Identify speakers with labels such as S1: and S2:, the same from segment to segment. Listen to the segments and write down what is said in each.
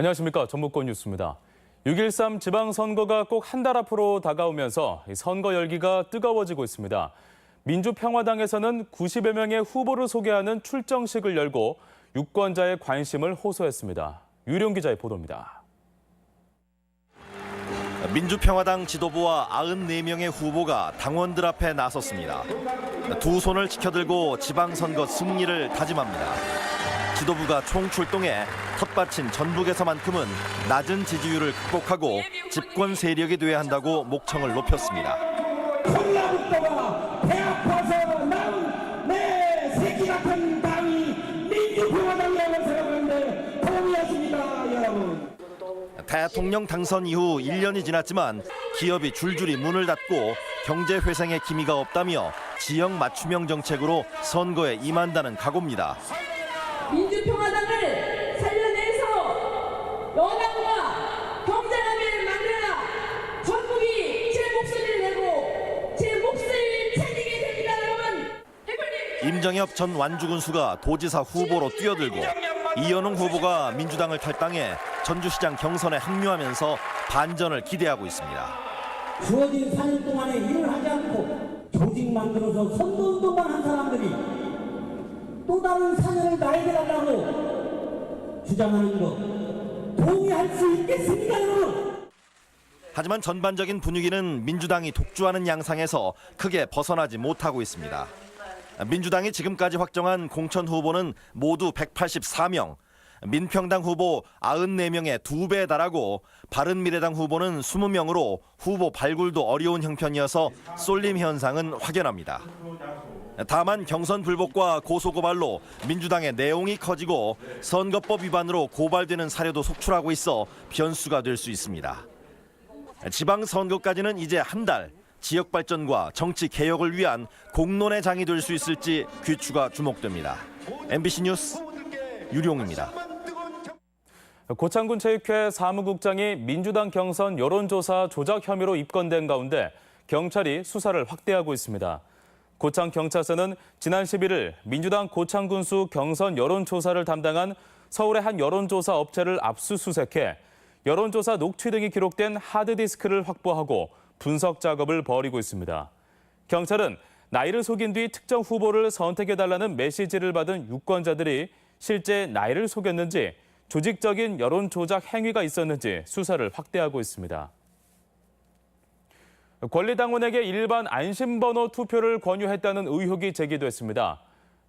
S1: 안녕하십니까. 전북권 뉴스입니다. 6.13 지방선거가 꼭 한 달 앞으로 다가오면서 선거 열기가 뜨거워지고 있습니다. 민주평화당에서는 90여 명의 후보를 소개하는 출정식을 열고 유권자의 관심을 호소했습니다. 유룡 기자의 보도입니다.
S2: 민주평화당 지도부와 94명의 후보가 당원들 앞에 나섰습니다. 두 손을 치켜들고 지방선거 승리를 다짐합니다. 지도부가 총출동해 텃밭인 전북에서만큼은 낮은 지지율을 극복하고 집권 세력이 돼야 한다고 목청을 높였습니다.
S3: 콜라부터가 배 아파서 나온 내 새끼 같은 당이 민주평화당이라고 생각하는데 동의하십니까, 여러분?
S2: 대통령 당선 이후 1년이 지났지만 기업이 줄줄이 문을 닫고 경제 회생의 기미가 없다며 지역 맞춤형 정책으로 선거에 임한다는 각오입니다.
S4: 민주평화당을 살려내서 여당과 경쟁하게 만들어야 전국이 제 목소리를 내고 제 목소리를 챙기게 됩니다, 여러분.
S2: 임정엽 전 완주군수가 도지사 후보로 뛰어들고 이현웅 후보가 민주당을 탈당해 전주시장 경선에 합류하면서 반전을 기대하고 있습니다.
S3: 주어진 4년 동안에 일을 하지 않고 조직 만들어서 선거운동만 한 사람들이 또 다른 4년을 나에게달라고 주장하는 것 동의할 수 있겠습니까, 여러분?
S2: 하지만 전반적인 분위기는 민주당이 독주하는 양상에서 크게 벗어나지 못하고 있습니다. 민주당이 지금까지 확정한 공천 후보는 모두 184명, 민평당 후보 94명의 2배에 달하고 바른미래당 후보는 20명으로 후보 발굴도 어려운 형편이어서 쏠림 현상은 확연합니다. 다만 경선 불복과 고소고발로 민주당의 내용이 커지고 선거법 위반으로 고발되는 사례도 속출하고 있어 변수가 될 수 있습니다. 지방선거까지는 이제 한 달, 지역 발전과 정치 개혁을 위한 공론의 장이 될 수 있을지 귀추가 주목됩니다. MBC 뉴스 유룡입니다.
S1: 고창군 체육회 사무국장이 민주당 경선 여론조사 조작 혐의로 입건된 가운데 경찰이 수사를 확대하고 있습니다. 고창경찰서는 지난 11일 민주당 고창군수 경선 여론조사를 담당한 서울의 한 여론조사 업체를 압수수색해 여론조사 녹취 등이 기록된 하드디스크를 확보하고 분석 작업을 벌이고 있습니다. 경찰은 나이를 속인 뒤 특정 후보를 선택해달라는 메시지를 받은 유권자들이 실제 나이를 속였는지 조직적인 여론조작 행위가 있었는지 수사를 확대하고 있습니다. 권리당원에게 일반 안심번호 투표를 권유했다는 의혹이 제기됐습니다.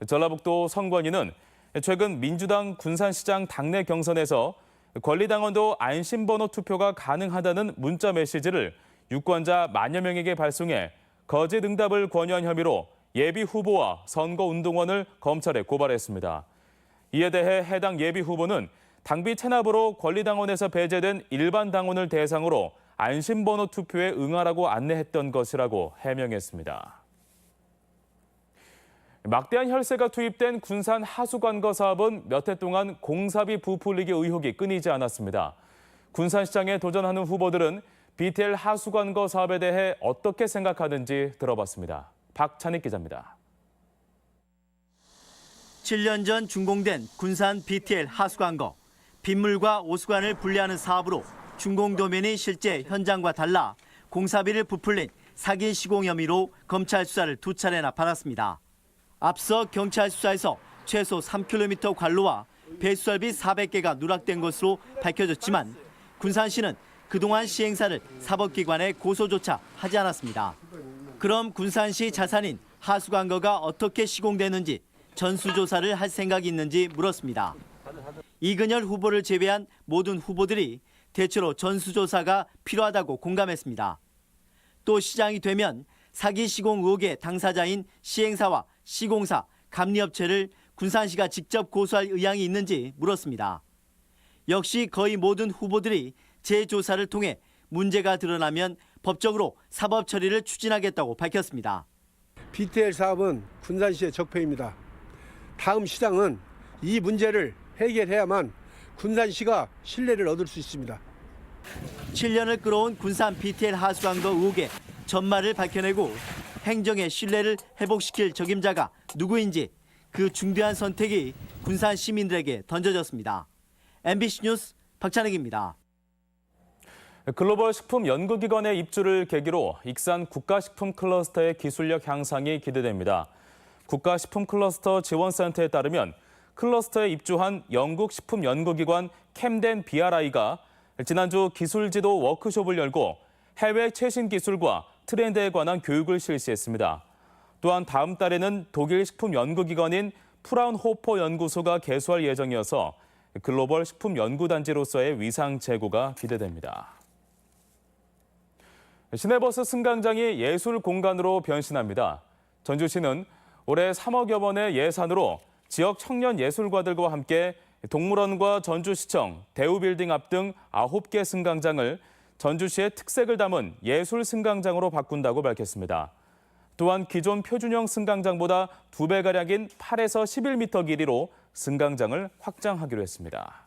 S1: 전라북도 선관위는 최근 민주당 군산시장 당내 경선에서 권리당원도 안심번호 투표가 가능하다는 문자 메시지를 유권자 만여 명에게 발송해 거짓 응답을 권유한 혐의로 예비 후보와 선거운동원을 검찰에 고발했습니다. 이에 대해 해당 예비 후보는 당비 체납으로 권리당원에서 배제된 일반 당원을 대상으로 안심번호 투표에 응하라고 안내했던 것이라고 해명했습니다. 막대한 혈세가 투입된 군산 하수관거 사업은 몇 해 동안 공사비 부풀리기 의혹이 끊이지 않았습니다. 군산시장에 도전하는 후보들은 BTL 하수관거 사업에 대해 어떻게 생각하는지 들어봤습니다. 박찬익 기자입니다.
S5: 7년 전 준공된 군산 BTL 하수관거. 빗물과 오수관을 분리하는 사업으로 준공 도면이 실제 현장과 달라 공사비를 부풀린 사기 시공 혐의로 검찰 수사를 2차례나 받았습니다. 앞서 경찰 수사에서 최소 3km 관로와 배수설비 400개가 누락된 것으로 밝혀졌지만 군산시는 그동안 시행사를 사법기관에 고소조차 하지 않았습니다. 그럼 군산시 자산인 하수관거가 어떻게 시공되는지 전수조사를 할 생각이 있는지 물었습니다. 이근열 후보를 제외한 모든 후보들이 대체로 전수조사가 필요하다고 공감했습니다. 또 시장이 되면 사기 시공 의혹의 당사자인 시행사와 시공사, 감리업체를 군산시가 직접 고소할 의향이 있는지 물었습니다. 역시 거의 모든 후보들이 재조사를 통해 문제가 드러나면 법적으로 사법 처리를 추진하겠다고 밝혔습니다.
S6: BTL 사업은 군산시의 적폐입니다. 다음 시장은 이 문제를 해결해야만 군산시가 신뢰를 얻을 수 있습니다.
S5: 7년을 끌어온 군산 BTL 하수관거 의혹의 전말을 밝혀내고 행정의 신뢰를 회복시킬 적임자가 누구인지 그 중대한 선택이 군산 시민들에게 던져졌습니다. MBC 뉴스 박찬익입니다.
S1: 글로벌 식품 연구기관의 입주를 계기로 익산 국가식품 클러스터의 기술력 향상이 기대됩니다. 국가식품클러스터 지원센터에 따르면 클러스터에 입주한 영국 식품연구기관 캠덴 BRI가 지난주 기술지도 워크숍을 열고 해외 최신 기술과 트렌드에 관한 교육을 실시했습니다. 또한 다음 달에는 독일 식품연구기관인 프라운호퍼 연구소가 개소할 예정이어서 글로벌 식품연구단지로서의 위상 제고가 기대됩니다. 시내버스 승강장이 예술 공간으로 변신합니다. 전주시는 올해 3억여 원의 예산으로 지역 청년 예술가들과 함께 동물원과 전주시청, 대우빌딩 앞 등 9개 승강장을 전주시의 특색을 담은 예술 승강장으로 바꾼다고 밝혔습니다. 또한 기존 표준형 승강장보다 2배가량인 8에서 11m 길이로 승강장을 확장하기로 했습니다.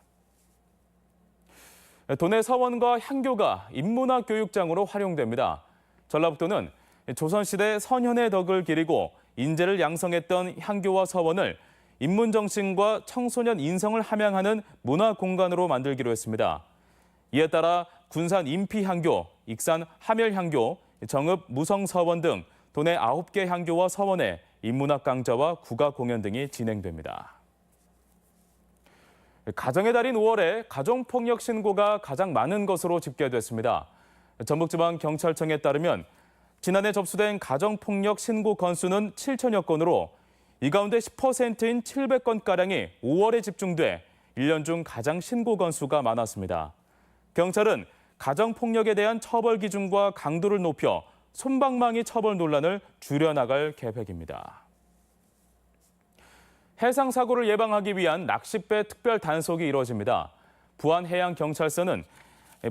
S1: 도내 서원과 향교가 인문학 교육장으로 활용됩니다. 전라북도는 조선시대 선현의 덕을 기리고 인재를 양성했던 향교와 서원을 인문정신과 청소년 인성을 함양하는 문화 공간으로 만들기로 했습니다. 이에 따라 군산 인피향교, 익산 함열향교, 정읍 무성서원 등 도내 9개 향교와 서원에 인문학 강좌와 국악 공연 등이 진행됩니다. 가정의 달인 5월에 가정폭력 신고가 가장 많은 것으로 집계됐습니다. 전북지방경찰청에 따르면 지난해 접수된 가정폭력 신고 건수는 7천여 건으로 이 가운데 10%인 700건가량이 5월에 집중돼 1년 중 가장 신고 건수가 많았습니다. 경찰은 가정폭력에 대한 처벌 기준과 강도를 높여 솜방망이 처벌 논란을 줄여나갈 계획입니다. 해상 사고를 예방하기 위한 낚싯배 특별 단속이 이루어집니다. 부안해양경찰서는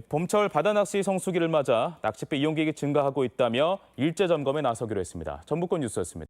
S1: 봄철 바다낚시 성수기를 맞아 낚싯배 이용객이 증가하고 있다며 일제 점검에 나서기로 했습니다. 전북권 뉴스였습니다.